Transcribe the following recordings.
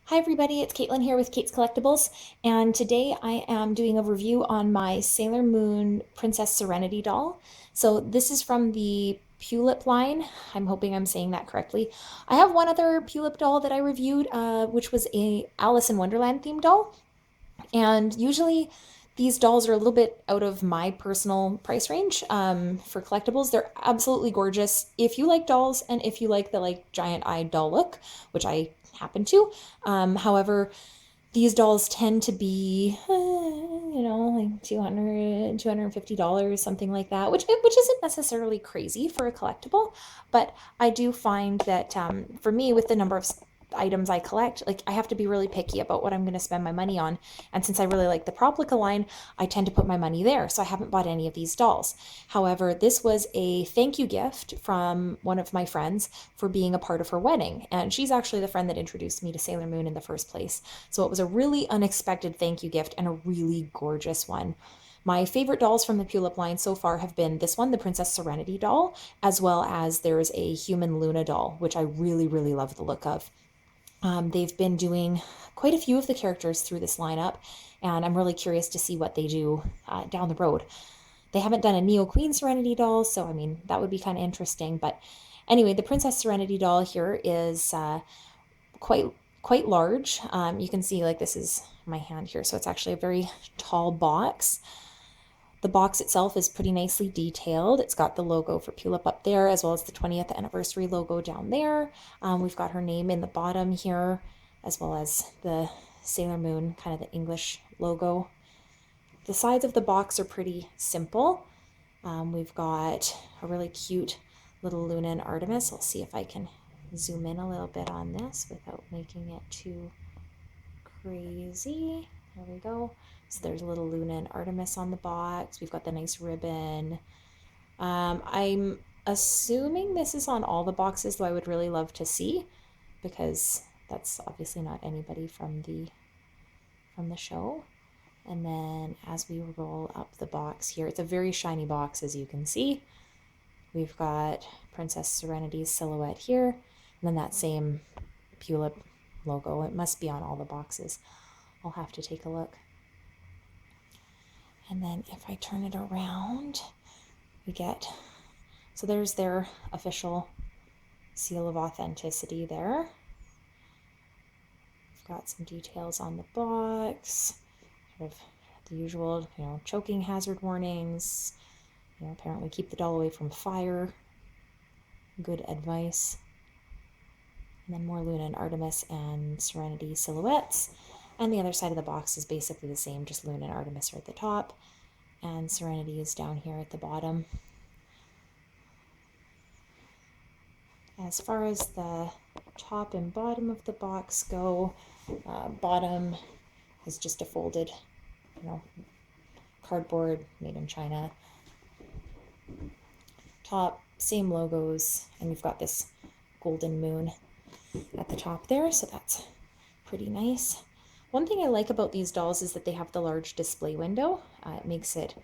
Hi everybody, it's Caitlin here with Kait's Collectibles, and today I am doing a review on my Sailor Moon Princess Serenity doll. So this is from the Pullip line. I'm hoping I'm saying that correctly. I have one other Pullip doll that I reviewed, which was a Alice in Wonderland themed doll, and usually these dolls are a little bit out of my personal price range for collectibles. They're absolutely gorgeous if you like dolls and if you like the giant eye doll look, which I happen to. However, these dolls tend to be, like $250, something like that, which isn't necessarily crazy for a collectible. But I do find that for me, with the number of items I collect, like I have to be really picky about what I'm going to spend my money on. And since I really like the Proplica line, I tend to put my money there. So I haven't bought any of these dolls. However, this was a thank you gift from one of my friends for being a part of her wedding. And she's actually the friend that introduced me to Sailor Moon in the first place. So it was a really unexpected thank you gift and a really gorgeous one. My favorite dolls from the Pullip line so far have been this one, the Princess Serenity doll, as well as there's a human Luna doll, which I really, really love the look of. They've been doing quite a few of the characters through this lineup, and I'm really curious to see what they do down the road. They haven't done a Neo Queen Serenity doll, so I mean, that would be kind of interesting. But anyway, the Princess Serenity doll here is quite quite large. You can see like this is my hand here, so it's actually a very tall box. The box itself is pretty nicely detailed. It's got the logo for Pullip up there, as well as the 20th anniversary logo down there. We've got her name in the bottom here, as well as the Sailor Moon, kind of the English logo. The sides of the box are pretty simple. We've got a really cute little Luna and Artemis. I'll see if I can zoom in a little bit on this without making it too crazy. There we go. So there's a little Luna and Artemis on the box. We've got the nice ribbon. I'm assuming this is on all the boxes, though I would really love to see, because that's obviously not anybody from the show. And then as we roll up the box here, it's a very shiny box, as you can see. We've got Princess Serenity's silhouette here, and then that same Pullip logo. It must be on all the boxes. I'll have to take a look. And then if I turn it around, we get, so there's their official seal of authenticity there. We've got some details on the box, sort of the usual, choking hazard warnings, apparently keep the doll away from fire, good advice. And then more Luna and Artemis and Serenity silhouettes. And the other side of the box is basically the same, just Luna and Artemis are at the top, and Serenity is down here at the bottom. As far as the top and bottom of the box go, bottom is just a folded, cardboard made in China. Top, same logos, and we've got this golden moon at the top there, so that's pretty nice. One thing I like about these dolls is that they have the large display window. It makes it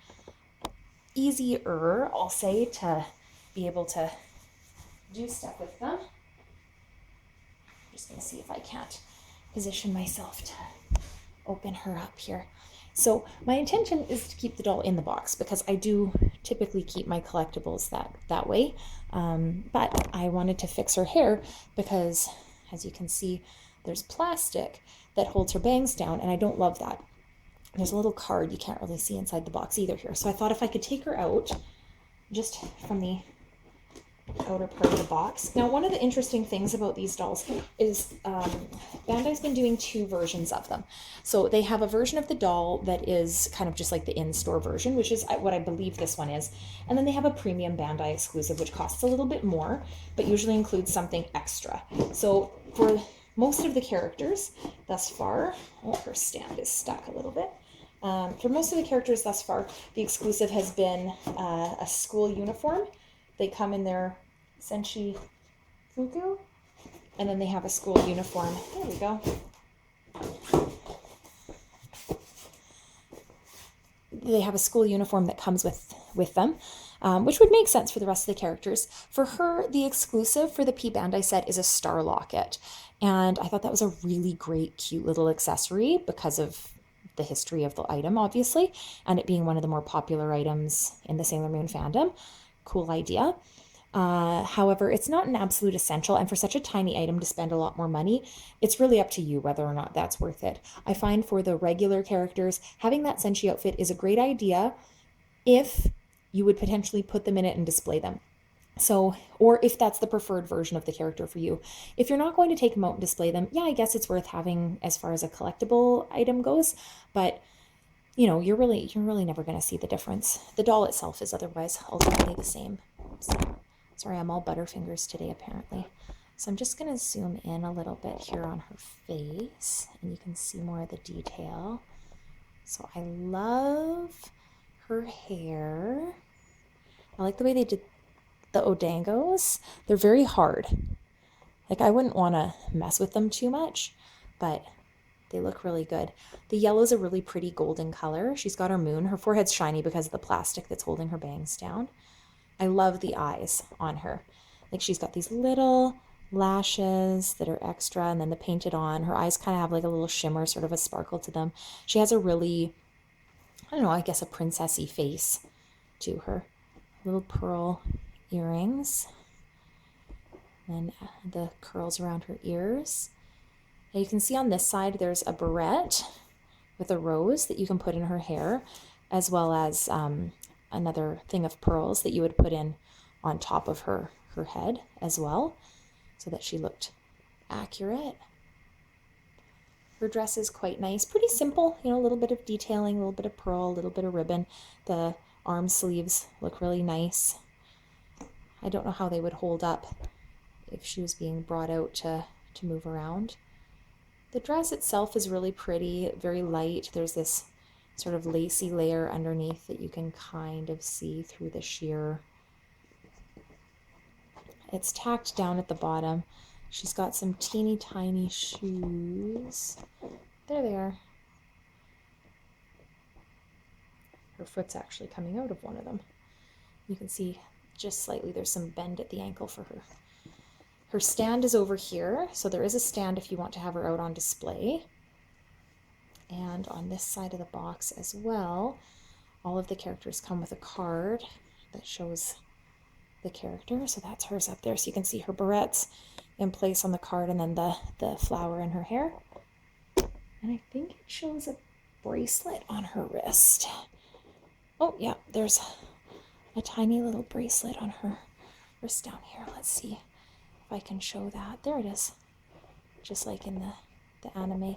easier, I'll say, to be able to do stuff with them. I'm just going to see if I can't position myself to open her up here. So my intention is to keep the doll in the box, because I do typically keep my collectibles that way. But I wanted to fix her hair because, as you can see, there's plastic that holds her bangs down, and I don't love that. There's a little card you can't really see inside the box either here. So I thought if I could take her out just from the outer part of the box. Now, one of the interesting things about these dolls is Bandai's been doing two versions of them. So they have a version of the doll that is kind of just like the in-store version, which is what I believe this one is. And then they have a premium Bandai exclusive, which costs a little bit more, but usually includes something extra. So for most of the characters thus far, her stand is stuck a little bit. For most of the characters thus far, the exclusive has been a school uniform. They come in their Senshi Fuku, and then they have a school uniform. There we go. They have a school uniform that comes with them, which would make sense for the rest of the characters. For her, the exclusive for the P Bandai set is a star locket. And I thought that was a really great, cute little accessory because of the history of the item, obviously, and it being one of the more popular items in the Sailor Moon fandom. Cool idea. However, it's not an absolute essential, and for such a tiny item to spend a lot more money, it's really up to you whether or not that's worth it. I find for the regular characters, having that Senshi outfit is a great idea if you would potentially put them in it and display them. So, or if that's the preferred version of the character for you. If you're not going to take them out and display them, yeah, I guess it's worth having as far as a collectible item goes, but you're really never going to see the difference. The doll itself is otherwise ultimately the same. So, sorry, I'm all butterfingers today apparently. So I'm just going to zoom in a little bit here on her face, and you can see more of the detail. So I love her hair. I like the way they did the odangos. They're very hard. Like, I wouldn't want to mess with them too much, but they look really good. The yellow's a really pretty golden color. She's got her moon. Her forehead's shiny because of the plastic that's holding her bangs down. I love the eyes on her. Like, she's got these little lashes that are extra, and then the painted on. Her eyes kind of have like a little shimmer, sort of a sparkle to them. She has a really, I don't know, I guess a princessy face to her. Little pearl earrings, and the curls around her ears. Now you can see on this side there's a barrette with a rose that you can put in her hair, as well as another thing of pearls that you would put in on top of her head as well, so that she looked accurate. Her dress is quite nice, pretty simple, a little bit of detailing, a little bit of pearl, a little bit of ribbon. The arm sleeves look really nice. I don't know how they would hold up if she was being brought out to move around. The dress itself is really pretty, very light. There's this sort of lacy layer underneath that you can kind of see through the sheer. It's tacked down at the bottom. She's got some teeny tiny shoes. There they are. Her foot's actually coming out of one of them. You can see just slightly there's some bend at the ankle for her. Her stand is over here, so there is a stand if you want to have her out on display. And on this side of the box as well, all of the characters come with a card that shows the character. So that's hers up there. So you can see her barrettes in place on the card, and then the flower in her hair. And I think it shows a bracelet on her wrist. Oh yeah, there's a tiny little bracelet on her wrist down here. Let's see if I can show that. There it is. Just like in the anime.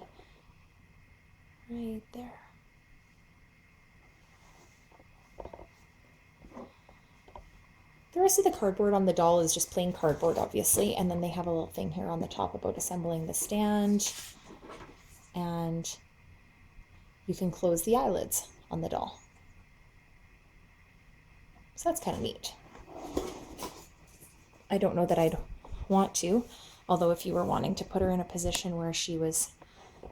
Right there. The rest of the cardboard on the doll is just plain cardboard, obviously, and then they have a little thing here on the top about assembling the stand, and you can close the eyelids on the doll. So that's kind of neat. I don't know that I'd want to, although if you were wanting to put her in a position where she was,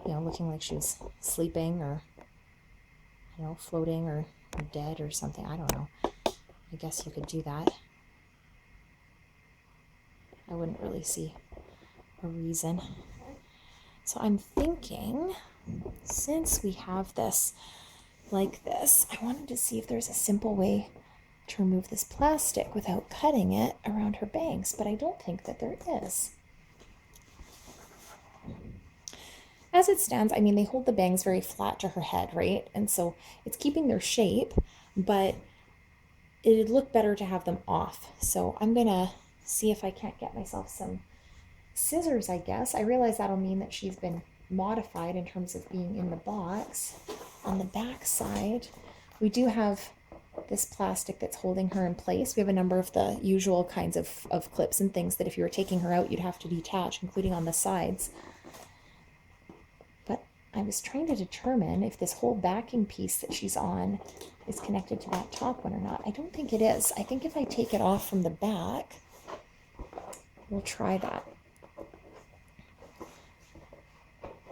looking like she was sleeping or, floating or dead or something, I don't know. I guess you could do that. I wouldn't really see a reason. So I'm thinking, since we have this like this, I wanted to see if there's a simple way to remove this plastic without cutting it around her bangs, but I don't think that there is. As it stands, I mean, they hold the bangs very flat to her head, right? And so it's keeping their shape, but it'd look better to have them off. So I'm gonna see if I can't get myself some scissors, I guess. I realize that'll mean that she's been modified in terms of being in the box. On the back side, we do have this plastic that's holding her in place. We have a number of the usual kinds of clips and things that if you were taking her out, you'd have to detach, including on the sides. But I was trying to determine if this whole backing piece that she's on is connected to that top one or not. I don't think it is. I think if I take it off from the back, we'll try that.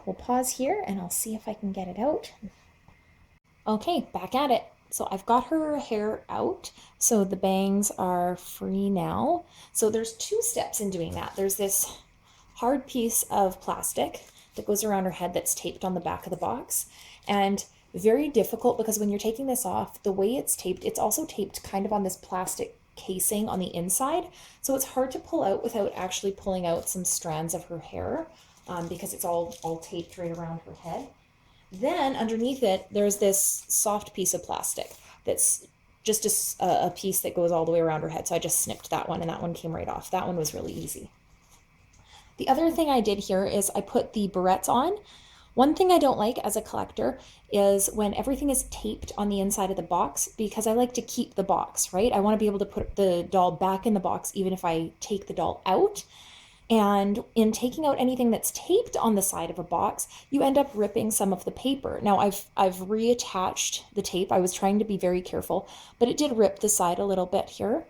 We'll pause here and I'll see if I can get it out. Okay, back at it. So I've got her hair out, so the bangs are free now. So there's two steps in doing that. There's this hard piece of plastic that goes around her head that's taped on the back of the box. And very difficult because when you're taking this off, the way it's taped, it's also taped kind of on this plastic casing on the inside. So it's hard to pull out without actually pulling out some strands of her hair, because it's all taped right around her head. Then underneath it, there's this soft piece of plastic that's just a piece that goes all the way around her head. So I just snipped that one and that one came right off. That one was really easy. The other thing I did here is I put the barrettes on. One thing I don't like as a collector is when everything is taped on the inside of the box, because I like to keep the box, right? I want to be able to put the doll back in the box even if I take the doll out. And in taking out anything that's taped on the side of a box, you end up ripping some of the paper. Now I've reattached the tape. I was trying to be very careful, but it did rip the side a little bit here.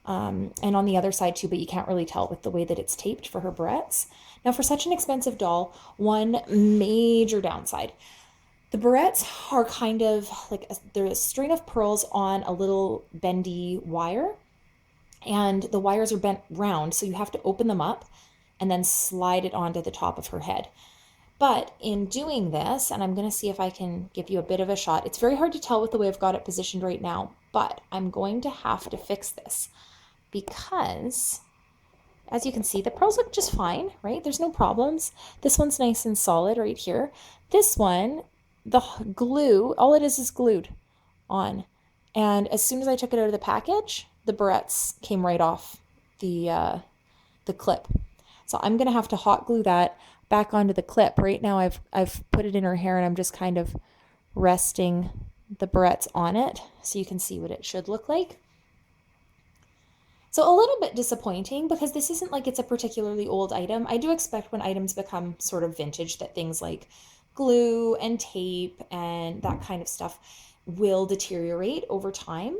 And on the other side too, but you can't really tell with the way that it's taped for her barrettes. Now for such an expensive doll, one major downside. The barrettes are kind of like they're a string of pearls on a little bendy wire, and the wires are bent round, so you have to open them up and then slide it onto the top of her head. But in doing this, and I'm going to see if I can give you a bit of a shot, it's very hard to tell with the way I've got it positioned right now, but I'm going to have to fix this because, as you can see, the pearls look just fine, right? There's no problems. This one's nice and solid right here. This one, the glue, all it is glued on. And as soon as I took it out of the package, the barrettes came right off the clip. So I'm going to have to hot glue that back onto the clip. Right now I've put it in her hair and I'm just kind of resting the barrettes on it so you can see what it should look like. So a little bit disappointing because this isn't like it's a particularly old item. I do expect when items become sort of vintage that things like glue and tape and that kind of stuff will deteriorate over time.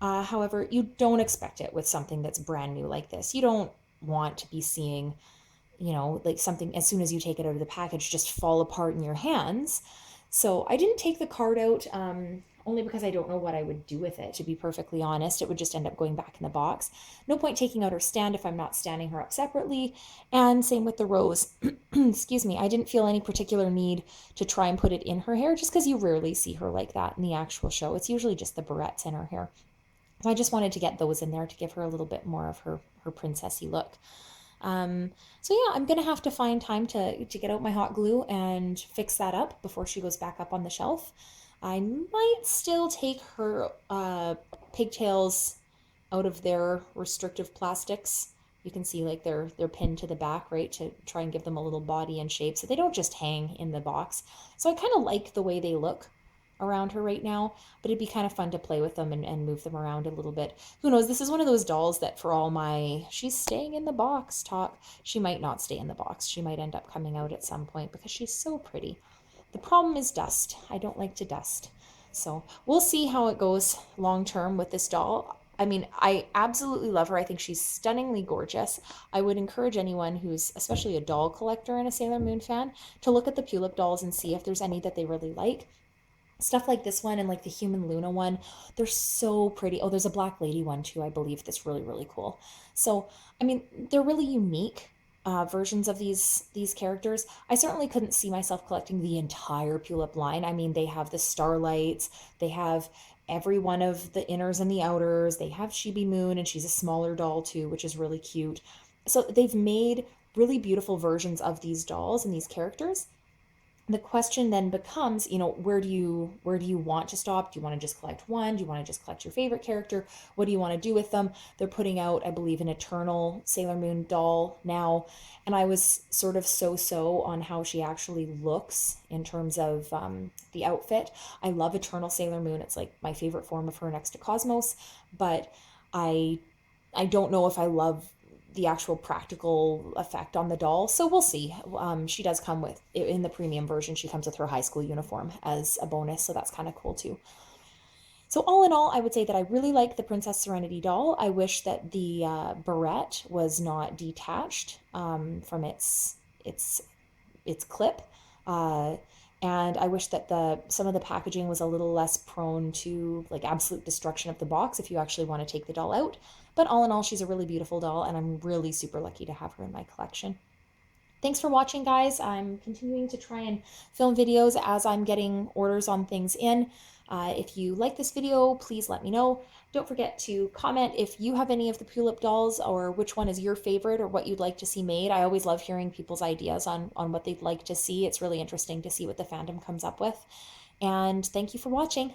However, you don't expect it with something that's brand new like this. You don't want to be seeing, like something as soon as you take it out of the package just fall apart in your hands. So I didn't take the card out, only because I don't know what I would do with it, to be perfectly honest. It would just end up going back in the box. No point taking out her stand if I'm not standing her up separately. And same with the rose. Excuse me. I didn't feel any particular need to try and put it in her hair just because you rarely see her like that in the actual show. It's usually just the barrettes in her hair. So I just wanted to get those in there to give her a little bit more of her princessy look. So yeah, I'm going to have to find time to get out my hot glue and fix that up before she goes back up on the shelf. I might still take her pigtails out of their restrictive plastics. You can see like they're pinned to the back, right, to try and give them a little body and shape so they don't just hang in the box. So I kind of like the way they look around her right now, but it'd be kind of fun to play with them and move them around a little bit. Who knows? This is one of those dolls that for all my she's staying in the box talk, she might not stay in the box. She might end up coming out at some point because she's so pretty. The problem is dust. I don't like to dust. So we'll see how it goes long term with this doll. I mean, I absolutely love her. I think she's stunningly gorgeous. I would encourage anyone who's especially a doll collector and a Sailor Moon fan to look at the Pullip dolls and see if there's any that they really like. Stuff like this one and like the Human Luna one, they're so pretty. Oh, there's a Black Lady one too, I believe, that's really, really cool. So, I mean, they're really unique versions of these characters. I certainly couldn't see myself collecting the entire Pullip line. I mean, they have the Starlights, they have every one of the inners and the outers, they have Chibi Moon, and she's a smaller doll too, which is really cute. So they've made really beautiful versions of these dolls and these characters. The question then becomes, where do you want to stop? Do you want to just collect one? Do you want to just collect your favorite character? What do you want to do with them? They're putting out, I believe, an Eternal Sailor Moon doll now, and I was sort of so on how she actually looks in terms of the outfit. I love Eternal Sailor Moon. It's like my favorite form of her next to Cosmos, but I don't know if I love the actual practical effect on the doll. So we'll see. She does come with, in the premium version, she comes with her high school uniform as a bonus. So that's kind of cool too. So all in all, I would say that I really like the Princess Serenity doll. I wish that the barrette was not detached from its clip. And I wish that some of the packaging was a little less prone to like absolute destruction of the box if you actually want to take the doll out. But all in all, she's a really beautiful doll, and I'm really super lucky to have her in my collection. Thanks for watching, guys. I'm continuing to try and film videos as I'm getting orders on things in. If you like this video, please let me know. Don't forget to comment if you have any of the Pullip dolls or which one is your favorite or what you'd like to see made. I always love hearing people's ideas on what they'd like to see. It's really interesting to see what the fandom comes up with. And thank you for watching.